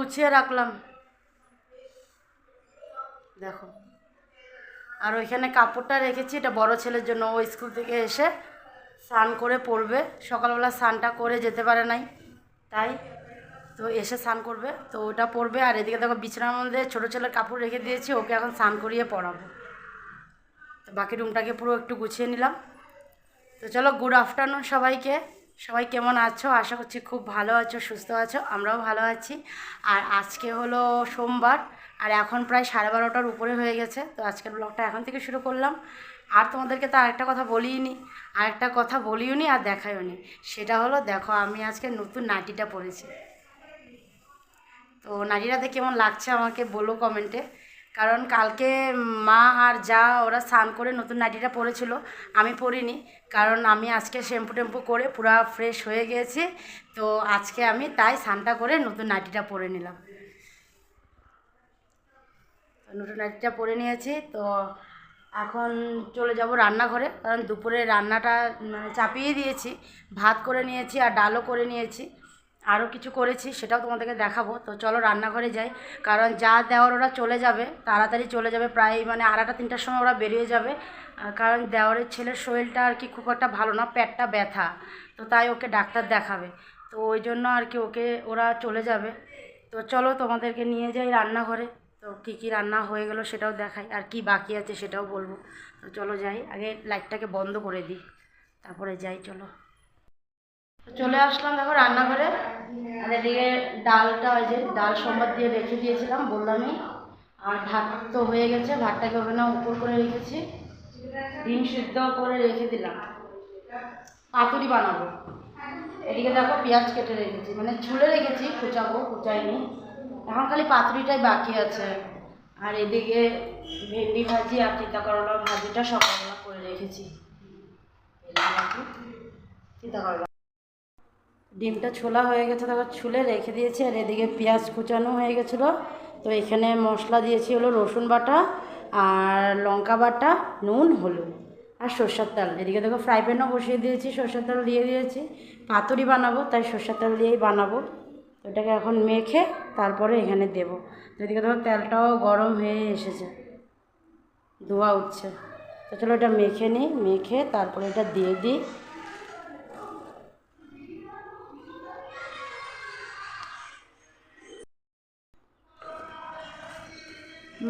গুছিয়ে রাখলাম দেখো। আর ওইখানে কাপড়টা রেখেছি, এটা বড় ছেলের জন্য। ও স্কুল থেকে এসে স্নান করে পড়বে, সকালবেলা স্নানটা করে যেতে পারে নাই, তাই তো এসে স্নান করবে, তো ওটা পরবে। আর এদিকে দেখো বিছানার মধ্যে ছোটো ছেলের কাপড় রেখে দিয়েছি, ওকে এখন স্নান করিয়ে পড়াবো। তো বাকি রুমটাকে পুরো একটু গুছিয়ে নিলাম। তো চলো, গুড আফটারনুন সবাইকে। সবাই কেমন আছো? আশা করছি খুব ভালো আছো, সুস্থ আছো। আমরাও ভালো আছি। আর আজকে হলো সোমবার, আর এখন প্রায় 12:30টার উপরে হয়ে গেছে। তো আজকের ব্লগটা এখন থেকে শুরু করলাম। আর তোমাদেরকে তো আরেকটা কথা বলিনি, আর দেখাইও নি। সেটা হলো, দেখো আমি আজকে নতুন নাইটিটা পরেছি। তো নাইটিটাতে কেমন লাগছে আমাকে বলো কমেন্টে। কারণ কালকে মা আর যা ওরা স্নান করে নতুন নাইটিটা পরেছিল, আমি পরিনি। কারণ আমি আজকে শ্যাম্পু টেম্পু করে পুরো ফ্রেশ হয়ে গিয়েছি। তো আজকে আমি তাই স্নানটা করে নতুন নাইটিটা পরে নিলাম। নতুন নাইটিটা পরে নিয়েছি। তো এখন চলে যাব রান্নাঘরে, কারণ দুপুরে রান্নাটা চাপিয়ে দিয়েছি। ভাত করে নিয়েছি আর ডালও করে নিয়েছি, আরও কিছু করেছি, সেটাও তোমাদেরকে দেখাবো। তো চলো রান্নাঘরে যাই। কারণ যা দেওয়ার ওরা চলে যাবে, তাড়াতাড়ি চলে যাবে, প্রায় 2টা 3টার সময় ওরা বেরিয়ে যাবে। কারণ দেওয়ারের ছেলের শরীরটা আর কি খুব একটা ভালো না, পেটটা ব্যথা, তো তাই ওকে ডাক্তার দেখাবে। তো ওই জন্য আর কি ওরা চলে যাবে। তো চলো তোমাদেরকে নিয়ে যাই রান্নাঘরে। তো কী কী রান্না হয়ে গেল সেটাও দেখাই, আর কি বাকি আছে সেটাও বলবো। তো চলো যাই, আগে লাইটটাকে বন্ধ করে দিই, তারপরে যাই। চলো, চলে আসলাম দেখো রান্নাঘরে। আর এদিকে ডালটা, ওই যে ডাল সম্বাদ দিয়ে রেখে দিয়েছিলাম বললামই। আর ভাত তো হয়ে গেছে, ভাতটাকে ওখানে উপর করে রেখেছি, ডিম সিদ্ধ করে রেখে দিলাম, পাতুরি বানাবো। এদিকে দেখো পেঁয়াজ কেটে রেখেছি, মানে ছুলে রেখেছি, কুচাইনি। এখন খালি পাতুরিটাই বাকি আছে। আর এদিকে ভেন্ডি ভাজি আর তিতা করলা ভাজিটা সকালবেলা করে রেখেছি। তিতা করলা ডিমটা ছোলা হয়ে গেছে, তারপর ছুলে রেখে দিয়েছি। আর এদিকে পেঁয়াজ কুচানো হয়ে গেছিলো। তো এখানে মশলা দিয়েছি হলো রসুন বাটা আর লঙ্কা বাটা, নুন, হলুদ আর সর্ষের তেল। এদিকে দেখো ফ্রাই প্যানও বসিয়ে দিয়েছি, সর্ষের তেল দিয়ে দিয়েছি। পাতুরি বানাবো, তাই সর্ষের তেল দিয়েই বানাবো। এটাকে এখন মেখে তারপরে এখানে দেবো। এদিকে দেখো তেলটাও গরম হয়ে এসেছে, ধোয়া উঠছে। তো চলো এটা মেখে নিই, মেখে তারপরে এটা দিয়ে দিই।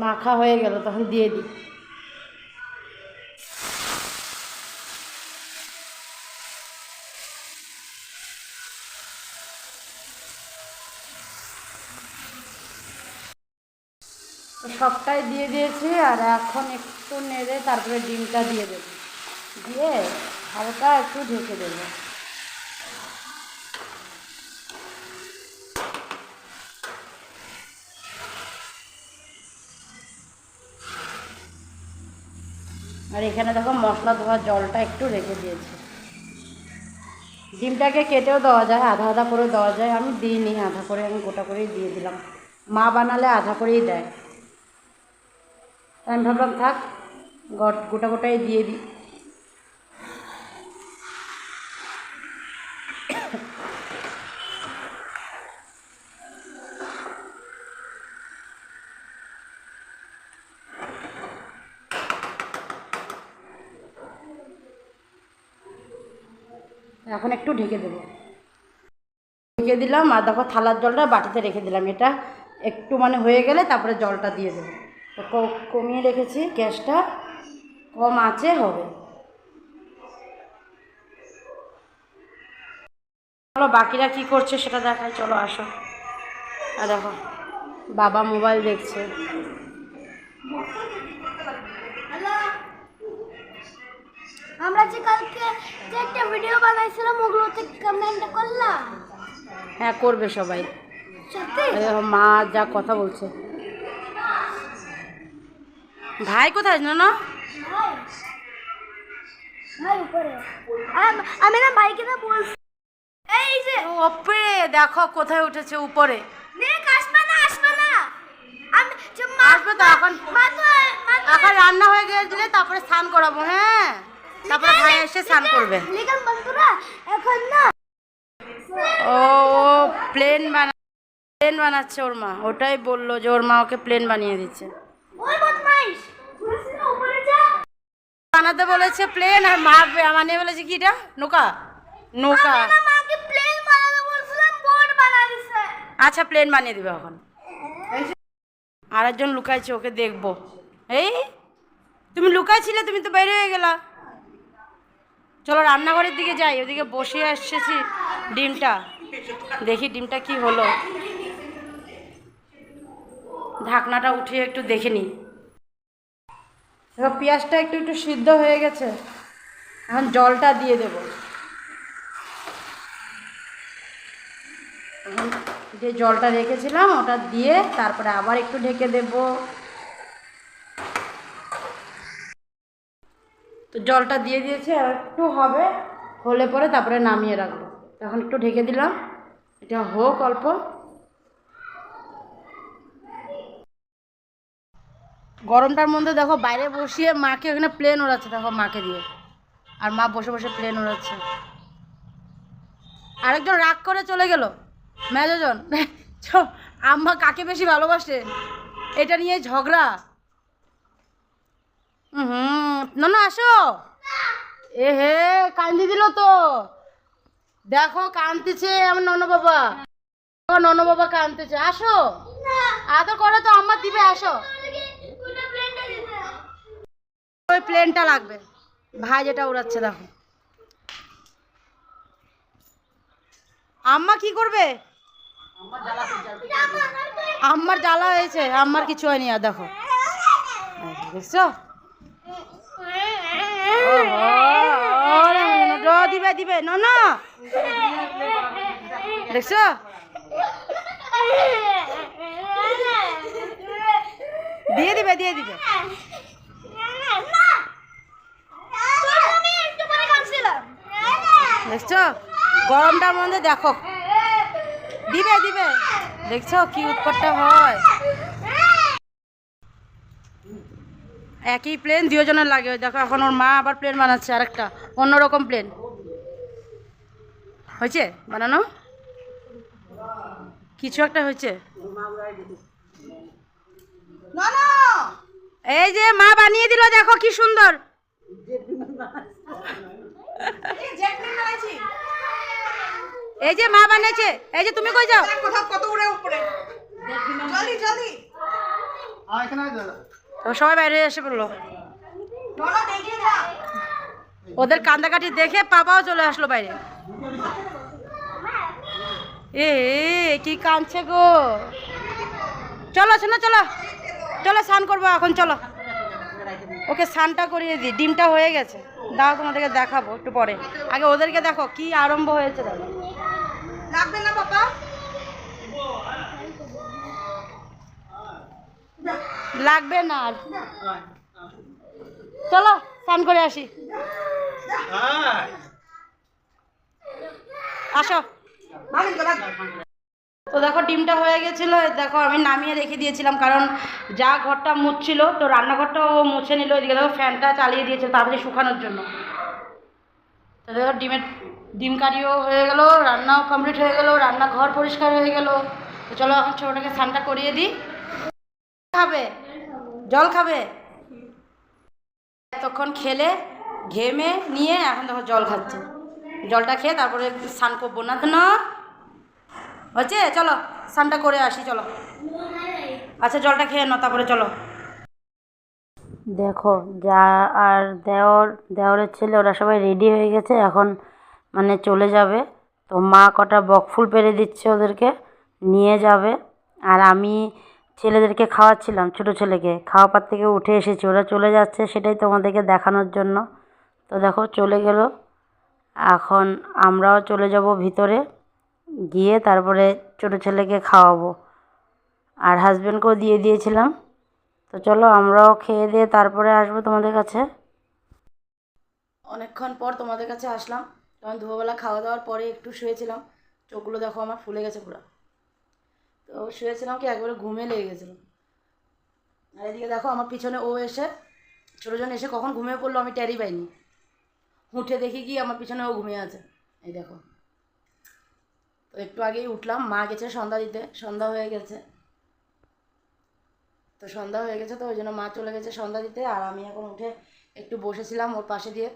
মাখা হয়ে গেল, তখন দিয়ে দিই। সবটাই দিয়ে দিয়েছি। আর এখন একটু নেড়ে তারপরে ডিমটা দিয়ে দেবো, দিয়ে হালকা একটু ঢেকে দেবো। আর এখানে দেখো মশলা ধোয়ার জলটা একটু রেখে দিয়েছি। ডিমটাকে কেটেও দেওয়া যায়, আধা আধা করে দেওয়া যায়, আমি দিইনি আধা করে, আমি গোটা করেই দিয়ে দিলাম। মা বানালে আধা করেই দেয়, আমি ভাবলাম থাক গোটা গোটাই দিয়ে দিই। এখন একটু ঢেকে দেবো, ঢেকে দিলাম। আর দেখো থালার জলটা বাটিতে রেখে দিলাম, এটা একটু মানে হয়ে গেলে তারপরে জলটা দিয়ে দেবো। তো কমিয়ে রেখেছি গ্যাসটা, কম আঁচে হবে। চলো বাকিরা কি করছে সেটা দেখাই, চলো আসো। আর দেখো বাবা মোবাইল দেখছে। আমরা যে কালকে যে একটা ভিডিও বানাইছিলাম, ওগুলোতে কমেন্ট করলাম। হ্যাঁ করবে সবাই। সত্যি? দেখো মা যা কথা বলছে। ভাই কোথায় জানো না? ভাই উপরে। আমি না ভাইকে না বলছি, এই যে উপরে দেখো কোথায় উঠেছে, উপরে। দেখ আসবে না, আসবে না। আমি আসবে তো এখন। এখন রান্না হয়ে গেলে তারপরে স্নান করাবো। হ্যাঁ, তারপরে ভাই এসে স্নান করবে। লিগাম বন্ধুরা এখন না ও প্লেন প্লেন বানাচ্ছে ওর মা, ওটাই বললো যে ওর মা ওকে প্লেন বানিয়ে দিচ্ছে। ওই বদমাইশ উপরে যা। বানাতে বলেছে প্লেন, আর মা বানিয়ে বলেছে কি এটা, নৌকা। নৌকা। আমি না মাকে প্লেন বানাতে বলছিলাম, বোর্ড বানিয়ে দিছে। আচ্ছা প্লেন বানিয়ে দিবে এখন। আরেকজন লুকাইছে, ওকে দেখবো। এই তুমি লুকাইছিলে, তুমি তো বাইরে হয়ে গেলা। চলো রান্নাঘরের দিকে যাই, ওদিকে বসে আসছি ডিমটা, দেখি ডিমটা কি হলো। ঢাকনাটা উঠিয়ে একটু দেখে নিই। এবার পেঁয়াজটা একটু একটু সিদ্ধ হয়ে গেছে, এখন জলটা দিয়ে দেব। এখন যে জলটা রেখেছিলাম ওটা দিয়ে তারপরে আবার একটু ঢেকে দেব। তো জলটা দিয়ে দিয়েছি, আর একটু হবে, হলে পরে তারপরে নামিয়ে রাখবো। এখন একটু ঢেকে দিলাম, এটা হোক অল্প। গরমটার মধ্যে দেখো বাইরে বসিয়ে মাকে ওখানে প্লেন ওড়াচ্ছে, দেখো মাকে দিয়ে, আর মা বসে বসে প্লেন ওড়াচ্ছে। আরেকজন রাগ করে চলে গেল, মেজজন। আম্মা কাকে বেশি ভালোবাসে, এটা নিয়ে ঝগড়া। না না আসো। এ হে কান্দি দিল তো, দেখো কাঁদতেছে আমার নন বাবা, নন বাবা কাঁদতেছে। আসো আদর করে তো আম্মা দিবে, আসো। ওই প্লেনটা লাগবে, ভাই যেটা উড়াচ্ছে দেখো। আম্মা কি করবে, আম্মার জ্বালা হয়েছে, আম্মার কিছু হয়নি। আর দেখো দেখছো, দিবে দিবে না না, দেখছো দিয়ে দিবে দিয়ে দিবে। দেখছো গরমটার মধ্যে দেখো দিবে দিবে, দেখছো কি উৎপাতটা হয়। একই প্লেন দুজনের লাগে, ওই দেখো এখন ওর মা আবার প্লেন বানাচ্ছে, আরেকটা অন্যরকম প্লেন হয়েছে বানানো, কিছু একটা হয়েছে। এই যে মা বানিয়ে দিল, দেখো কি সুন্দর। এই যে মা বানিয়েছে, এই যে তুমি কই যাও, তো সবাই বাইরে এসে পড়লো। ওদের কান্দাকাটি দেখে পাপাও চলে আসলো বাইরে। এ কি কাঁদছে গো, চলো শোনো চলো চলো স্নান করবো এখন, চলো ওকে স্নানটা করিয়ে দিই। ডিমটা হয়ে গেছে, দাও তোমাদেরকে দেখাবো একটু পরে, আগে ওদেরকে দেখো কি আরম্ভ হয়েছে। দেখো লাগবে না পাপা, লাগবে না আর, চলো স্নান করে আসি। আসো। তো দেখো ডিমটা হয়ে গেছিলো, দেখো আমি নামিয়ে রেখে দিয়েছিলাম, কারণ যা ঘরটা মুছছিল তো রান্নাঘরটাও মুছে নিল। এদিকে দেখো ফ্যানটা চালিয়ে দিয়েছে তাড়াতাড়ি শুকানোর জন্য। তো দেখো ডিম কারিও হয়ে গেল, রান্নাও কমপ্লিট হয়ে গেল, রান্নাঘর পরিষ্কার হয়ে গেল। তো চলো এখন ছোটোটাকে স্নানটা করিয়ে দিই। খাবে জল খাবে, তখন খেলে ঘেমে নিয়ে এখন দেখো জল খাচ্ছে। জলটা খেয়ে তারপরে স্নান করবো না তো না হচ্ছে, চলো স্নানটা করে আসি চলো। আচ্ছা জলটা খেয়ে নাও তারপরে চলো। দেখো যা আর দেওরের ছেলে ওরা সবাই রেডি হয়ে গেছে, এখন মানে চলে যাবে। তো মা কটা বকফুল পেরে দিচ্ছে ওদেরকে, নিয়ে যাবে। আর আমি ছেলেদেরকে খাওয়াচ্ছিলাম, ছোটো ছেলেকে খাওয়া পাত থেকে উঠে এসেছি, ওরা চলে যাচ্ছে সেটাই তোমাদেরকে দেখানোর জন্য। তো দেখো চলে গেল, এখন আমরাও চলে যাব ভিতরে, গিয়ে তারপরে ছোটো ছেলেকে খাওয়াবো, আর হাজব্যান্ডকেও দিয়ে দিয়েছিলাম। তো চলো আমরাও খেয়ে দিয়ে তারপরে আসবো তোমাদের কাছে। অনেকক্ষণ পর তোমাদের কাছে আসলাম, তখন দুপুরবেলা খাওয়া দাওয়ার পরে একটু শুয়েছিলাম, চোখগুলো দেখো আমার ফুলে গেছে পুরো। তো শুয়েছিলাম কি একবারে ঘুমে লেগে গেছিলো। আর এদিকে দেখো আমার পিছনে ও এসে, ছোটোজন এসে কখন ঘুমিয়ে পড়লো আমি টেরই পাইনি, উঠে দেখি কি আমার পিছনে ও ঘুমিয়ে আছে। এই দেখো, তো একটু আগেই উঠলাম, মা গেছে সন্ধ্যা দিতে, সন্ধ্যা হয়ে গেছে। তো সন্ধ্যা হয়ে গেছে তো ওই জন্য মা চলে গেছে সন্ধ্যা দিতে, আর আমি এখন উঠে একটু বসেছিলাম ওর পাশে দিয়ে।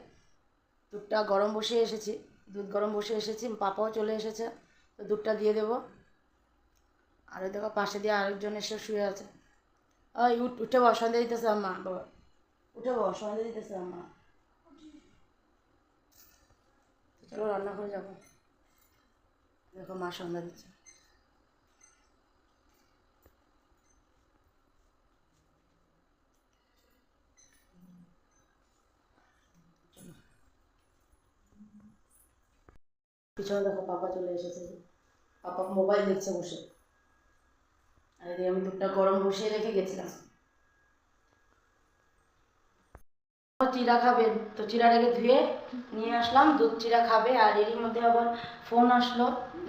দুধটা গরম বসিয়ে এসেছি, দুধ গরম বসিয়ে এসেছি, পাপাও চলে এসেছে, তো দুধটা দিয়ে দেবো। আর ওই দেখো পাশে দিয়ে আরেকজন এসে শুয়ে আছে। ওই উঠে বস, সন্ধ্যা দিতেছে আম্মা, বাবা উঠে বস, সন্ধ্যা দিতেছে আম্মা। চলো রান্না করে যাবো। দেখো মা সন্ধ্যা দিচ্ছে। পিছনে দেখো পাপা চলে এসেছে, পাপা মোবাইল দেখছে বসে। আর এদিকে আমি দুধটা গরম বসিয়ে রেখে গেছিলাম। চিড়া খাবে, তো চিড়াটাকে ধুয়ে নিয়ে আসলাম, দুধ চিড়া খাবে। আর এরই মধ্যে আবার ফোন আসলো,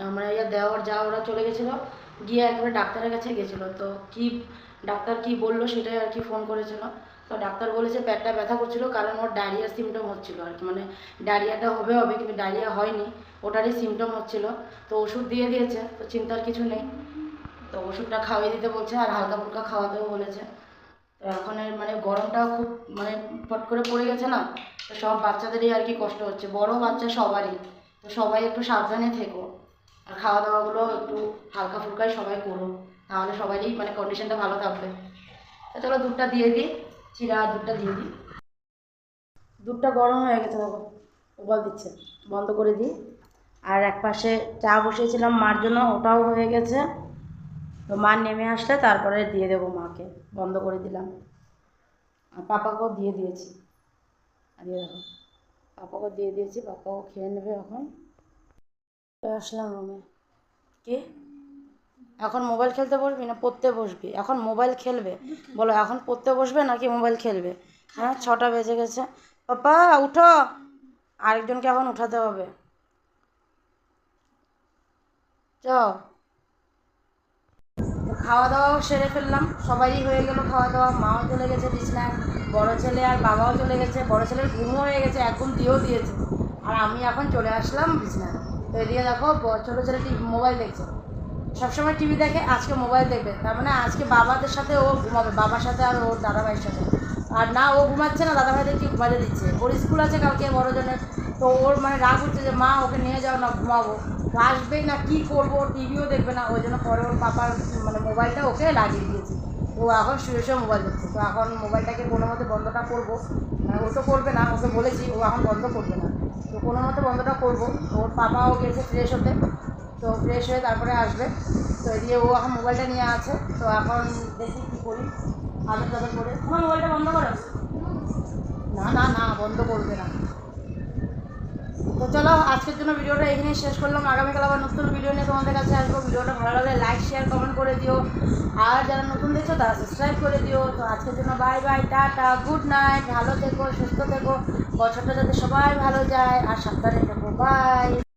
আমরা দেওয়ার যা ওরা চলে গেছিলো, গিয়ে একবারে ডাক্তারের কাছে গেছিলো। তো কি ডাক্তার কি বললো সেটাই আর কি ফোন করেছিল। তো ডাক্তার বলেছে পেটটা ব্যথা করছিল, কারণ ওর ডায়রিয়ার সিমটম হচ্ছিলো আর কি, মানে ডায়রিয়াটা হবে হবে কিন্তু ডায়রিয়া হয়নি, ওটারই সিমটম হচ্ছিলো। তো ওষুধ দিয়ে দিয়েছে, তো চিন্তার কিছু নেই। তো ওষুধটা খাওয়িয়ে দিতে বলছে আর হালকা ফুলকা খাওয়াতেও বলেছে। তো এখন মানে গরমটাও খুব মানে ফট করে পড়ে গেছে না, তো সব বাচ্চাদেরই আর কি কষ্ট হচ্ছে, বড় বাচ্চা সবারই। তো সবাই একটু সাবধানে থেকো, আর খাওয়া দাওয়াগুলো একটু হালকা ফুলকাই সবাই করো, তাহলে সবারই মানে কন্ডিশনটা ভালো থাকবে। তো চলো দুধটা দিয়ে দিই, চিরা আর দুধটা দিয়ে দিই। দুধটা গরম হয়ে গেছে, দেখো উবাল দিচ্ছে, বন্ধ করে দিই। আর এক পাশে চা বসিয়েছিলাম মার জন্য, ওটাও হয়ে গেছে। তো মা নেমে আসলে তারপরে দিয়ে দেবো মাকে, বন্ধ করে দিলাম। আর পাপাকেও দিয়ে দিয়েছি, আর দেখো পাপাকেও দিয়ে দিয়েছি, পাপাও খেয়ে নেবে। এখন আসলাম রুমে। কি এখন মোবাইল খেলতে বসবি না পড়তে বসবি? এখন মোবাইল খেলবে, বলো এখন পড়তে বসবে নাকি মোবাইল খেলবে? হ্যাঁ 6টা বেজে গেছে। পাপা উঠো, আরেকজনকে এখন উঠাতে হবে। যাও, খাওয়া দাওয়াও সেরে ফেললাম, সবারই হয়ে গেল খাওয়া দাওয়া। মাও চলে গেছে বিছনায়, বড় ছেলে আর বাবাও চলে গেছে, বড় ছেলের ঘুমও হয়ে গেছে, এক ঘুম দিয়েও দিয়েছে। আর আমি এখন চলে আসলাম বিছনায়। তো এদিকে দেখো ছোটো ছেলে মোবাইল দেখছে, সবসময় টিভি দেখে, আজকে মোবাইল দেখবে। তার মানে আজকে বাবাদের সাথে ও ঘুমাবে, বাবার সাথে আর ওর দাদাভাইয়ের সাথে। আর না ও ঘুমাচ্ছে না, দাদাভাইদেরকে ঘুমাতে দিচ্ছে। ওর স্কুল আছে কালকে বড়জনের, তো ওর মানে রাগ হচ্ছে যে মা ওকে নিয়ে যাও না, ঘুমাবো। আসবেই না, কী করবো, টিভিও দেখবে না, ওই জন্য পরে ওর পাপার মানে মোবাইলটা ওকে লাগিয়ে দিয়েছি। ও এখন শুয়ে শুয়ে মোবাইল দেখছে। তো এখন মোবাইলটাকে কোনো মতে বন্ধটা করবো, মানে ও তো করবে না, ওকে বলেছি ও এখন বন্ধ করবে না, তো কোনো মতে বন্ধটা করবো। ওর পাপাও গেছে ফ্রেশ হতে, তো ফ্রেশ হয়ে তারপরে আসবে। তো এদিকে ও এখন মোবাইলটা নিয়ে আছে, তো এখন দেখি কী করি। আগে তবে করে তোমার মোবাইলটা বন্ধ করো। না না না, বন্ধ করবে না। তো চলো আজকের জন্য ভিডিওটা এখানেই শেষ করলাম, আগামীকাল আবার নতুন ভিডিও নিয়ে তোমাদের কাছে আসবো। ভিডিওটা ভালো লাগলে লাইক শেয়ার কমেন্ট করে দিও, আর যারা নতুন দেখছো তারা সাবস্ক্রাইব করে দিও। তো আজকের জন্য bye bye, tata, good night, ভালো থেকো, সুস্থ থেকো, বছরটা যাতে সবাই ভালো যায়, আর সাবধানে থেকো, বাই।